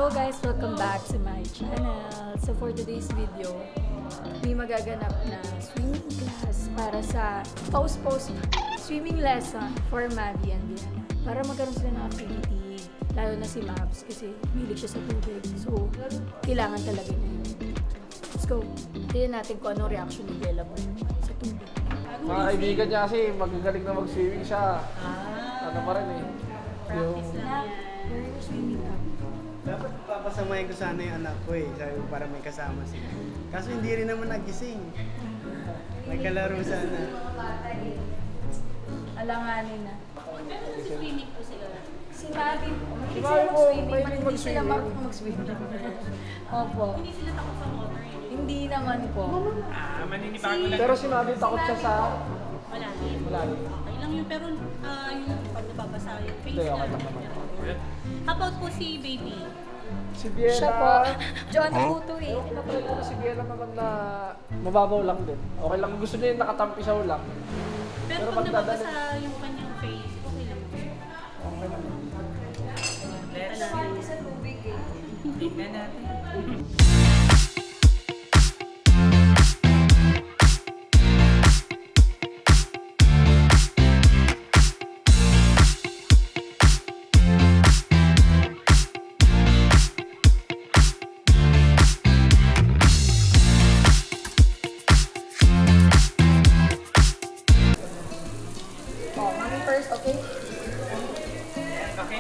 Hello guys! Welcome back to my channel. So for today's video, may magaganap na swimming class para sa post swimming lesson for Mavi and Diana. Para magkaroon sila ng activity, lalo na si Mavs kasi milig siya sa tubig. So, kailangan talaga niya yun. Let's go! Tignan natin kung anong reaction ni Bella mo sa tubig. Mga kaibigan niya kasi magagaling na mag-swimming siya. Ano pa rin eh. Yung... swimming ka. Dapat papasamahin ko sana yung anak ko eh, sabi ko para may kasama siya. Kaso hindi rin naman nagising. Nagkalaro sana. Alanganin na. Swimming po sila. Si Mavi, mahilig sila mag-swimming, hindi sila marunong mag-swimming. Opo. Hindi sila takot sa water eh. Hindi naman po. Maninibago lang. Pero si Mavi takot siya sa... Malalim. Malalim. Okay lang yun, pero yung pag nababasa yung face Hindi, okay na. lang naman. How about po si baby? Si Biela... Siya po. John Puto eh. Natry ko na si Biela naman na mababaw lang din. Okay lang, gusto niya yung nakatampi sa ulang. Pero pag nababasa yung kanyang face, okay lang. Okay lang. Let's Sa tubig eh. tignan natin. First, okay?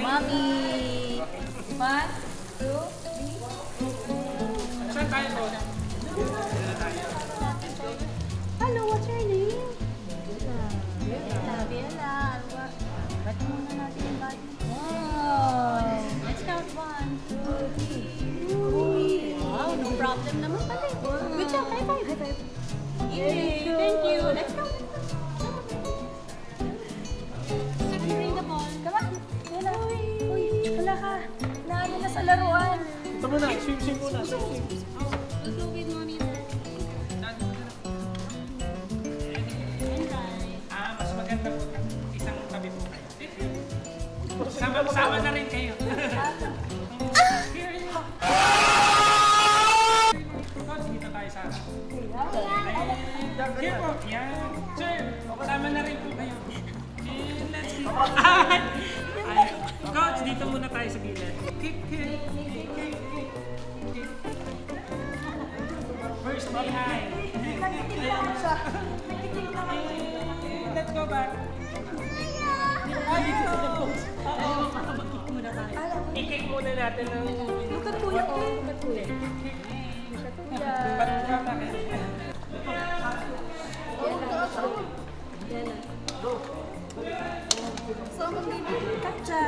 Mommy! 1, 2, 3. Saan tayo po? Hello, what's your name? Bella. Ba't muna natin yung body? Wow! Let's count 1, 2, 3. Uy! Wow, no problem naman pala. Good job! High five! High five! Yay! Thank you. Let's count. Bring the ball. Come on! Bella! Uy! Wala ka! Naano na sa laruan! Ito muna, swim muna. Swim. Let's go with mommy. And right. Mas maganda po isang tabi po kayo. Sama na rin kayo. Coach, dito tayo sa harap. Here po, yan. Sir, sama na rin po kayo. And let's go. Coach, dito muna tayo sa gilid. Kick. First behind. Let's go back. I-kick muna natin ng... Look at kuya ko! Look at kuya! Look at kuya! Yan na. So, mag-ibig Katja!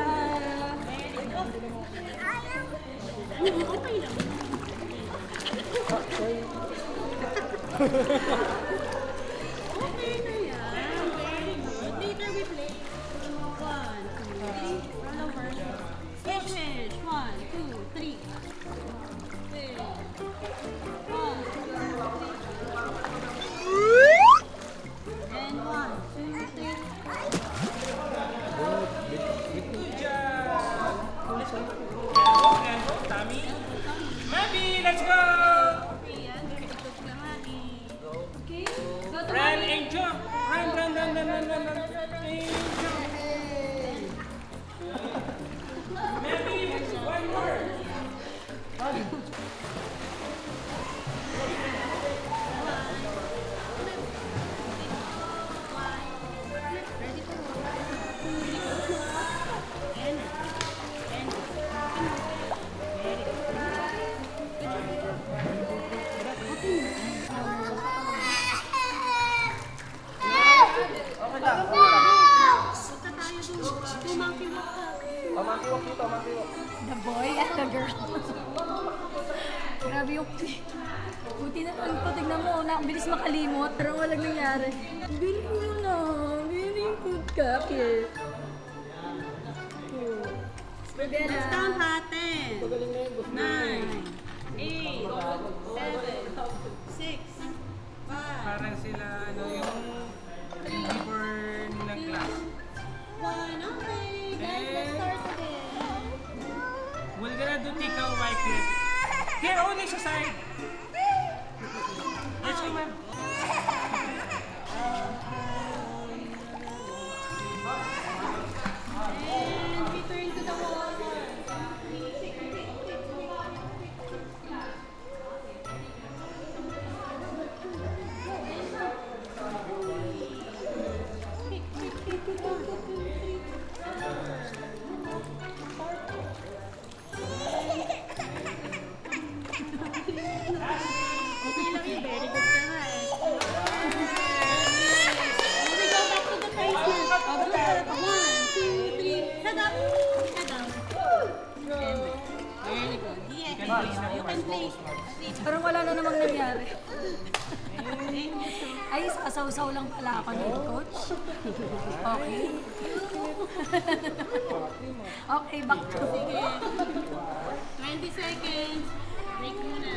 Okay na yan. Very good. Later we play. 1, 2, 3. Roll over. Finish. 1, 2, 3. Okay. 1, 2, 3. And 1, 2, 3. Good job! Tommy. Mavi, let's go! Ayan. Ikot ka nga eh. Okay? Go to Run mommy! and jump! Run! And jump! Mavi, one more! Ready for and very Okay lang. punta tayo dun. Monkey walk ka. Makiwak dito, makiwak. The boy and the girl. Grabe yung... Buti na lang po, tignan mo, ang bilis makalimot, pero walang nangyari. Bilis mo na, very good ka, Pierre. Let's count ha. 10, 9, 8, 7, 6, 5. Parang sila, yung before ng class. 1, okay. Guys, let's start again. We're gonna do take a while. white clip. Here, only sa side. Let's go, ma'am. And return to the wall. Okay lang yun, very good ka nga eh. We go back to the first one. One, two, three. Head up. Head down. And very good. Yeah, you can play. Parang wala na namang nangyari. Ay, sasaw-saw lang pala ako ni coach. Okay. Okay, back to. Sige. 20 seconds. Break muna.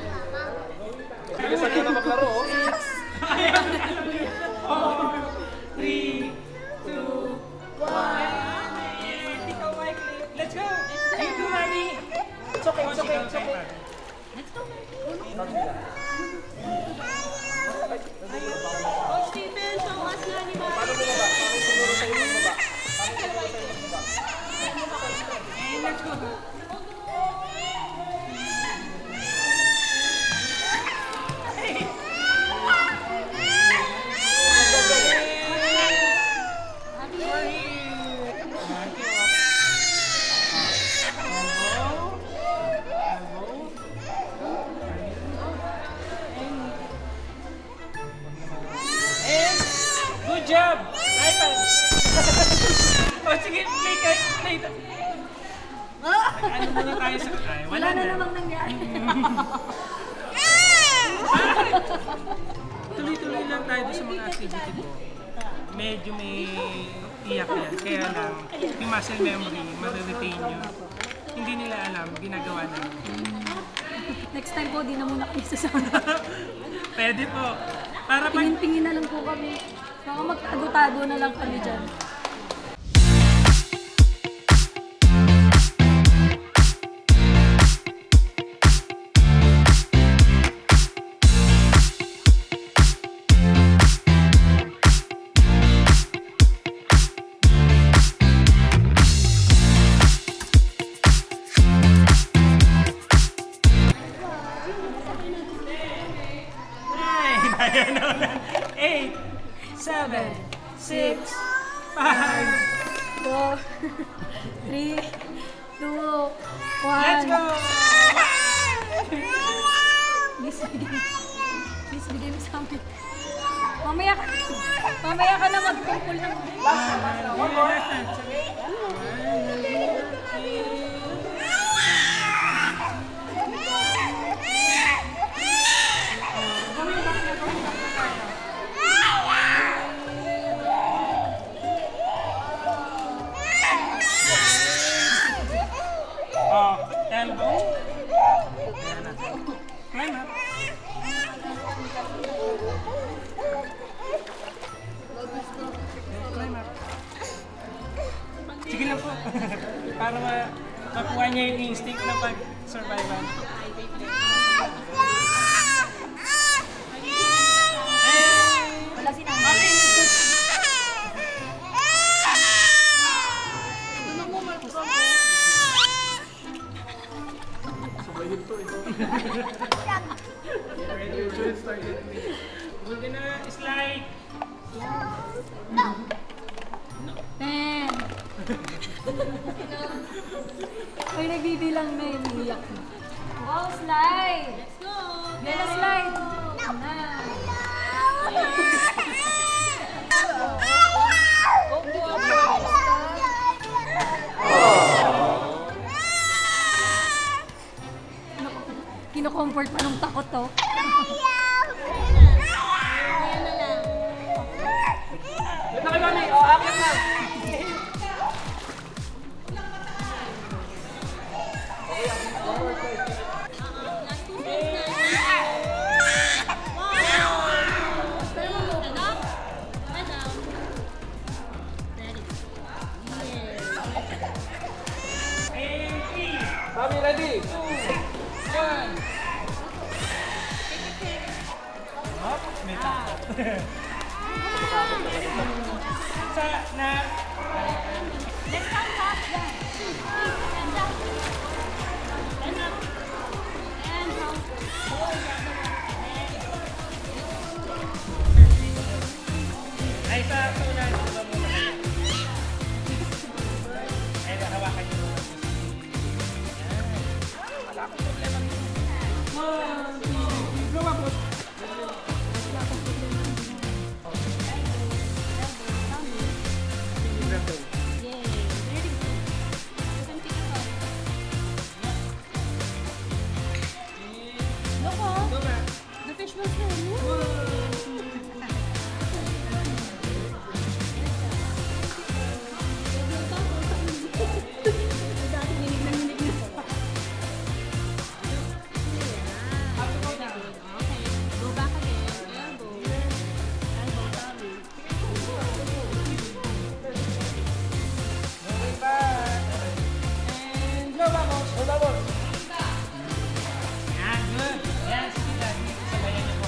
Bilisan nyo na maglaro, oh. 3, 2, 1. Take a white clip. Let's go. Thank you, Mami. It's okay, it's okay, it's okay. Let's go. Coach Stephen, show us na ni Mami. Paano bumaba? Paano tumuro sa'yo bumaba? Paano tumuro sa'yo bumaba? And let's go. Good job! High five! Oh, sige, play ka, play. Ano muna tayo sa... Ay, Wala na namang nangyari. Tuloy-tuloy lang tayo doon sa mga activity ko. Medyo may iyak yan. Kaya lang, yung muscle memory, mariretain nyo. Hindi nila alam, ginagawa namin. Next time po, di na muna kami sasama. Pwede po. Para pag... Tingin-tingin na lang po kami. Baka magtago-tago na lang kami dyan. Ayan na. 8, 7, 6, 5. 4, 3, 2, 1. Let's go! Please bigay mo sa amin. Mamaya ka na mag-couple ng... Elbow. Climb up. Climb up. Sige lang po. Para makuha niya yung instinct na pag-survival. Wala si nanay. We're gonna slide. 10. Ay, nagbibilang na yung umiyak. Wow, slide! Let's go. Bella, slide! Kino-comfort pa nung takot to. Ayan na lang. Ito kay Mami, o, akit na. Last 2 minutes na. Wow. Head up. Head down. Ready. Yes. And 3, Mami, ready? 2, One. Hop, may takot. Sa na Let's count up. Down. And down. And up. And down. ay sa una dito muna kayo. Ay hawakan niyo muna. Yan. Wala akong problema. 1, 2, 3, go boss. The fish was there. Go back again. Elbow. Elbow tummy. Okay pa. And go boss. Go boss. Yan, good. Yan, sige lang. Dito sa bayan niyo po.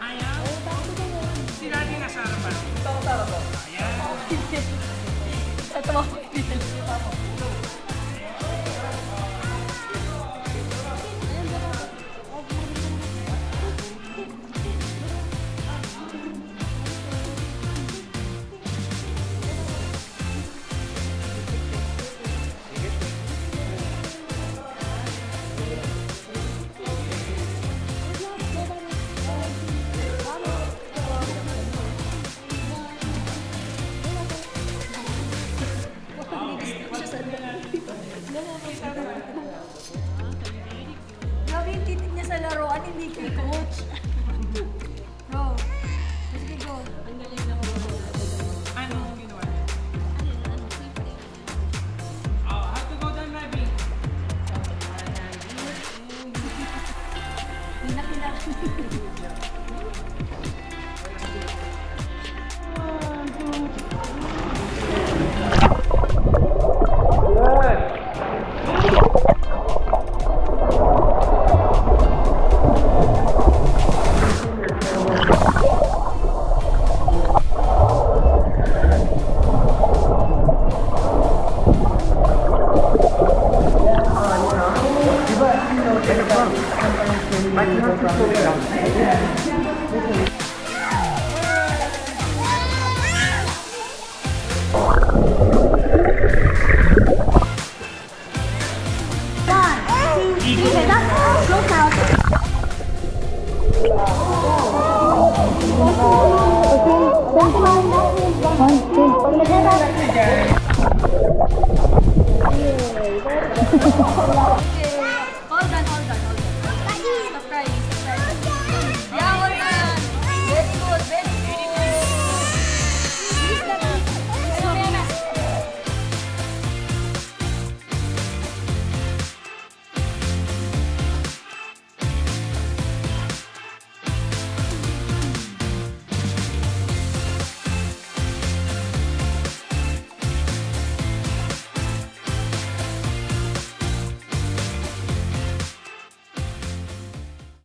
Ayaw. Si Daddy nasa harapan. Ayan. Ito mo. Grabe yung titig niya sa laruan, hindi kay coach. Go. Sige, go. Ano ang ginawa niya? Oh, have to go down, Nabi. Hinak-hinak. Diba, you know,